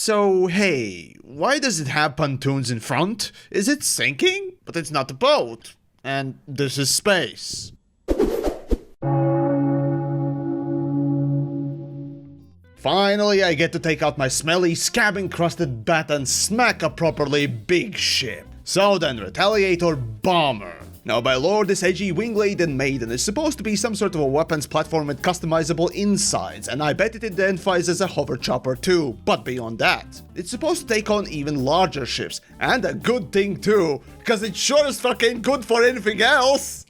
So hey, why does it have pontoons in front? Is it sinking? But it's not a boat. And this is space. Finally, I get to take out my smelly, scab-encrusted bat and smack a properly big ship. So then, Retaliator Bomber. Now, by lore, this edgy wing-laden maiden is supposed to be some sort of a weapons platform with customizable insides, and I bet it identifies as a hover chopper too. But beyond that, it's supposed to take on even larger ships, and a good thing too, because it sure as fuck ain't good for anything else.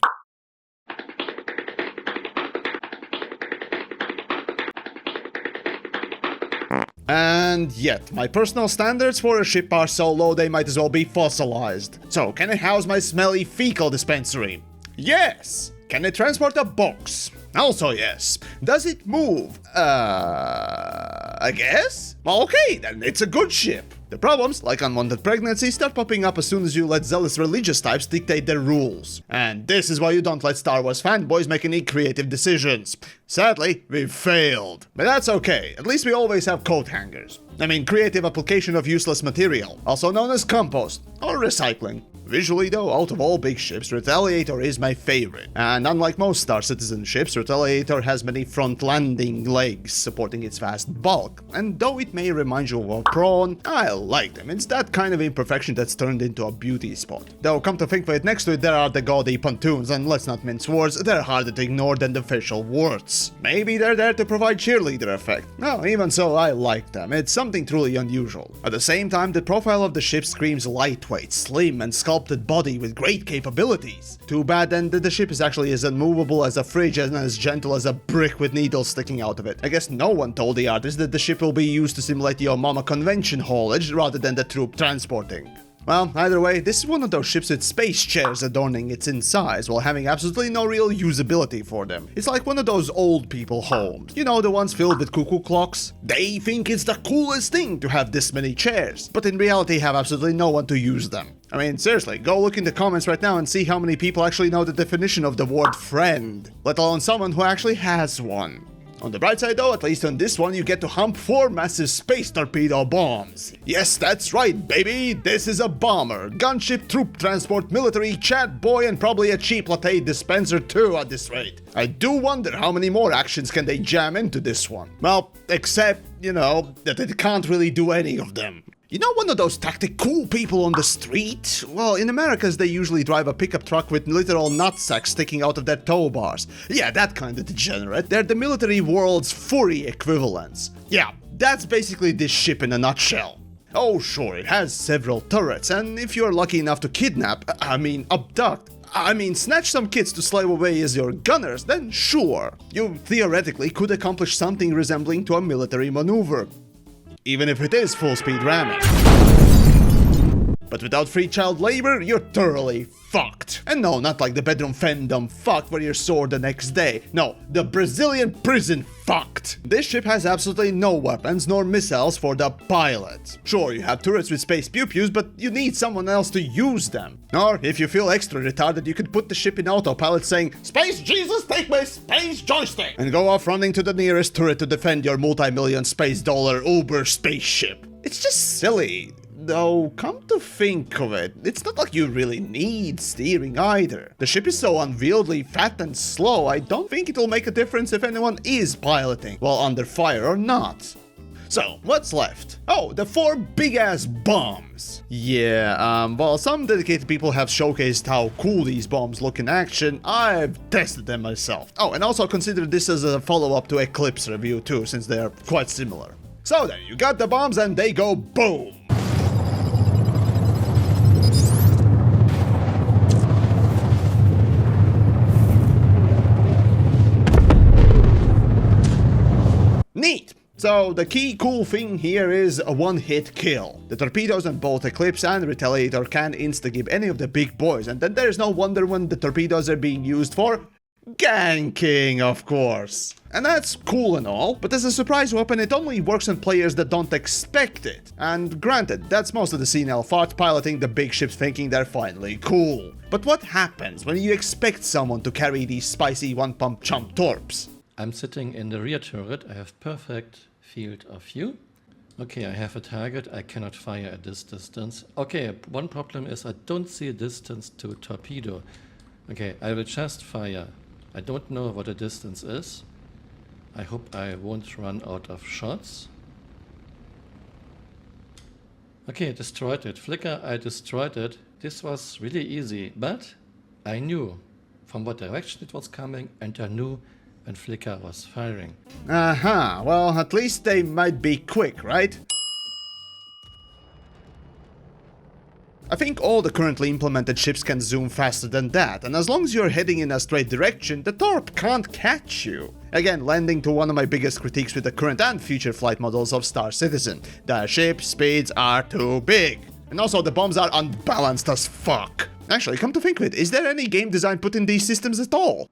And yet, my personal standards for a ship are so low they might as well be fossilized. So, can it house my smelly fecal dispensary? Yes! Can it transport a box? Also yes. Does it move? I guess? Well, okay, then it's a good ship. The problems, like unwanted pregnancy, start popping up as soon as you let zealous religious types dictate their rules. And this is why you don't let Star Wars fanboys make any creative decisions. Sadly, we've failed. But that's okay, at least we always have coat hangers. I mean, creative application of useless material, also known as compost, or recycling. Visually though, out of all big ships, Retaliator is my favorite. And unlike most Star Citizen ships, Retaliator has many front landing legs supporting its vast bulk. And though it may remind you of a prawn, I like them. It's that kind of imperfection that's turned into a beauty spot. Though come to think of it, next to it there are the gaudy pontoons, and let's not mince words, they're harder to ignore than the facial warts. Maybe they're there to provide cheerleader effect. No, even so, I like them. It's something truly unusual. At the same time, the profile of the ship screams lightweight, slim, and sculpted body with great capabilities. Too bad then that the ship is actually as unmovable as a fridge and as gentle as a brick with needles sticking out of it. I guess no one told the artist that the ship will be used to simulate your mama convention haulage rather than the troop transporting. Well, either way, this is one of those ships with space chairs adorning its insides while having absolutely no real usability for them. It's like one of those old people homes. You know, the ones filled with cuckoo clocks? They think it's the coolest thing to have this many chairs, but in reality have absolutely no one to use them. I mean, seriously, go look in the comments right now and see how many people actually know the definition of the word friend, let alone someone who actually has one. On the bright side though, at least on this one, you get to hump 4 massive space torpedo bombs. Yes, that's right, baby! This is a bomber, gunship, troop transport, military, chat boy, and probably a cheap latte dispenser too at this rate. I do wonder how many more actions can they jam into this one. Well, except, you know, that it can't really do any of them. You know one of those tactic cool people on the street? Well, in Americas they usually drive a pickup truck with literal nutsacks sticking out of their tow bars. Yeah, that kind of degenerate. They're the military world's furry equivalents. Yeah, that's basically this ship in a nutshell. Oh sure, it has several turrets, and if you're lucky enough to abduct, snatch some kids to slave away as your gunners, then sure, you theoretically could accomplish something resembling to a military maneuver. Even if it is full-speed ramming. But without free child labor, you're thoroughly fucked. And no, not like the bedroom femdom fucked where you're sore the next day. No, the Brazilian prison fucked. This ship has absolutely no weapons nor missiles for the pilot. Sure, you have turrets with space pew-pews, but you need someone else to use them. Or, if you feel extra retarded, you could put the ship in autopilot saying, "Space Jesus, take my space joystick!" and go off running to the nearest turret to defend your multi-million space dollar Uber spaceship. It's just silly. Though, come to think of it, it's not like you really need steering either. The ship is so unwieldy, fat and slow, I don't think it'll make a difference if anyone is piloting while under fire or not. So, what's left? Oh, the 4 big-ass bombs. Yeah, while some dedicated people have showcased how cool these bombs look in action, I've tested them myself. Oh, and also consider this as a follow-up to Eclipse review too, since they're quite similar. So then, you got the bombs and they go boom! Neat! So, the key cool thing here is a one-hit kill. The torpedoes on both Eclipse and Retaliator can insta-give any of the big boys, and then there's no wonder when the torpedoes are being used for ganking, of course. And that's cool and all, but as a surprise weapon, it only works on players that don't expect it. And granted, that's most of the senile farts piloting the big ships thinking they're finally cool. But what happens when you expect someone to carry these spicy one-pump chump torps? I'm sitting in the rear turret. I have perfect field of view. Okay, I have a target. I cannot fire at this distance. Okay, one problem is I don't see a distance to Torpedo. Okay, I will just fire. I don't know what the distance is. I hope I won't run out of shots. Okay, destroyed it. Flicker, I destroyed it. This was really easy, but I knew from what direction it was coming, and I knew when Flicker was firing. Aha, well, at least they might be quick, right? I think all the currently implemented ships can zoom faster than that, and as long as you're heading in a straight direction, the Torp can't catch you. Again, landing to one of my biggest critiques with the current and future flight models of Star Citizen. The ship speeds are too big. And also the bombs are unbalanced as fuck. Actually, come to think of it, is there any game design put in these systems at all?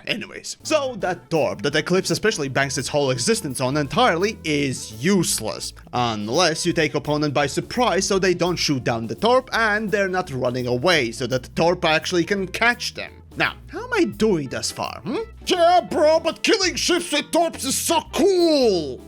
Anyways, so that Torp that Eclipse especially banks its whole existence on entirely is useless. Unless you take opponent by surprise so they don't shoot down the Torp and they're not running away so that the Torp actually can catch them. Now, how am I doing thus far, Yeah, bro, but killing ships with Torps is so cool!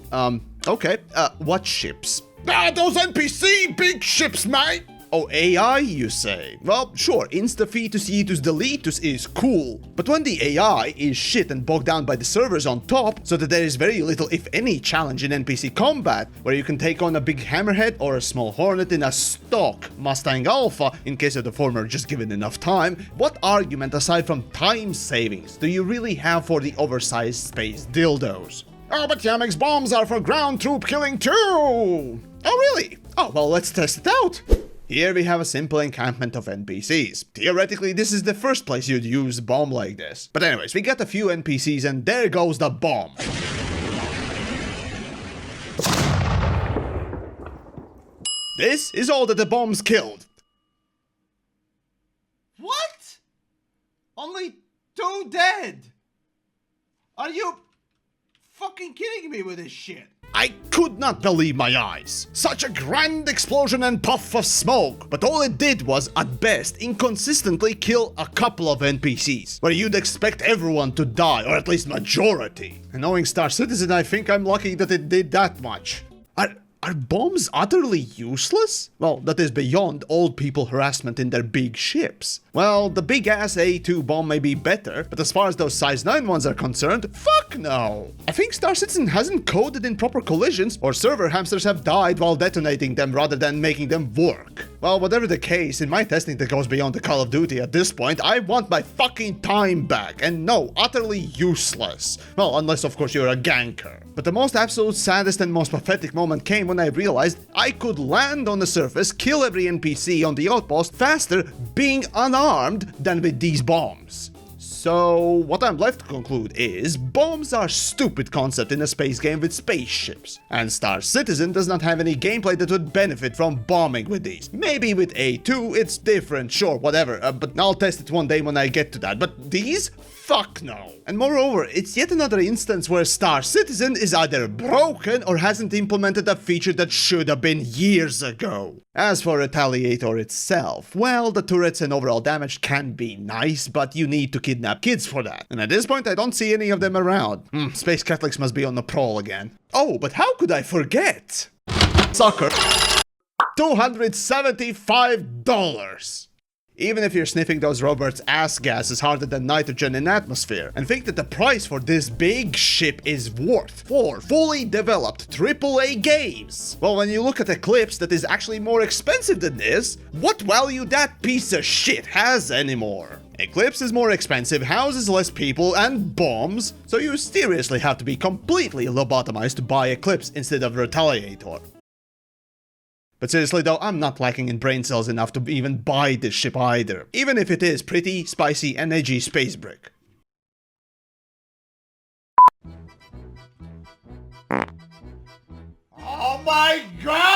Okay, what ships? Those NPC big ships, mate! Oh, AI, you say? Well, sure, insta-fetus yeetus deletus is cool, but when the AI is shit and bogged down by the servers on top, so that there is very little, if any, challenge in NPC combat, where you can take on a big hammerhead or a small hornet in a stock Mustang Alpha, in case of the former just given enough time, what argument aside from time savings do you really have for the oversized space dildos? Oh, but TheYamiks bombs are for ground troop killing too! Oh, really? Oh, well, let's test it out! Here we have a simple encampment of NPCs. Theoretically, this is the first place you'd use a bomb like this. But anyways, we got a few NPCs and there goes the bomb. This is all that the bomb's killed. What? Only 2 dead? Are you fucking kidding me with this shit? I could not believe my eyes. Such a grand explosion and puff of smoke, but all it did was, at best, inconsistently kill a couple of NPCs, where you'd expect everyone to die, or at least majority. And knowing Star Citizen, I think I'm lucky that it did that much. Are bombs utterly useless? Well, that is beyond old people harassment in their big ships. Well, the big-ass A2 bomb may be better, but as far as those size 9 ones are concerned, fuck no! I think Star Citizen hasn't coded in proper collisions, or server hamsters have died while detonating them rather than making them work. Well, whatever the case, in my testing that goes beyond the Call of Duty at this point, I want my fucking time back, and no, utterly useless. Well, unless of course you're a ganker. But the most absolute saddest and most pathetic moment came when I realized I could land on the surface, kill every NPC on the outpost faster being unarmed than with these bombs. So, what I'm left to conclude is, bombs are a stupid concept in a space game with spaceships, and Star Citizen does not have any gameplay that would benefit from bombing with these. Maybe with A2 it's different, sure, whatever, but I'll test it one day when I get to that, but these? Fuck no. And moreover, it's yet another instance where Star Citizen is either broken or hasn't implemented a feature that should have been years ago. As for Retaliator itself, well, the turrets and overall damage can be nice, but you need to kidnap kids for that. And at this point, I don't see any of them around. Space Catholics must be on the prowl again. Oh, but how could I forget? Sucker. $275. Even if you're sniffing those robots' ass gases harder than nitrogen in atmosphere, and think that the price for this big ship is worth 4 fully developed AAA games. Well, when you look at Eclipse that is actually more expensive than this, what value that piece of shit has anymore? Eclipse is more expensive, houses less people, and bombs, so you seriously have to be completely lobotomized to buy Eclipse instead of Retaliator. But seriously though, I'm not lacking in brain cells enough to even buy this ship either, even if it is pretty, spicy, and edgy space brick. Oh my god!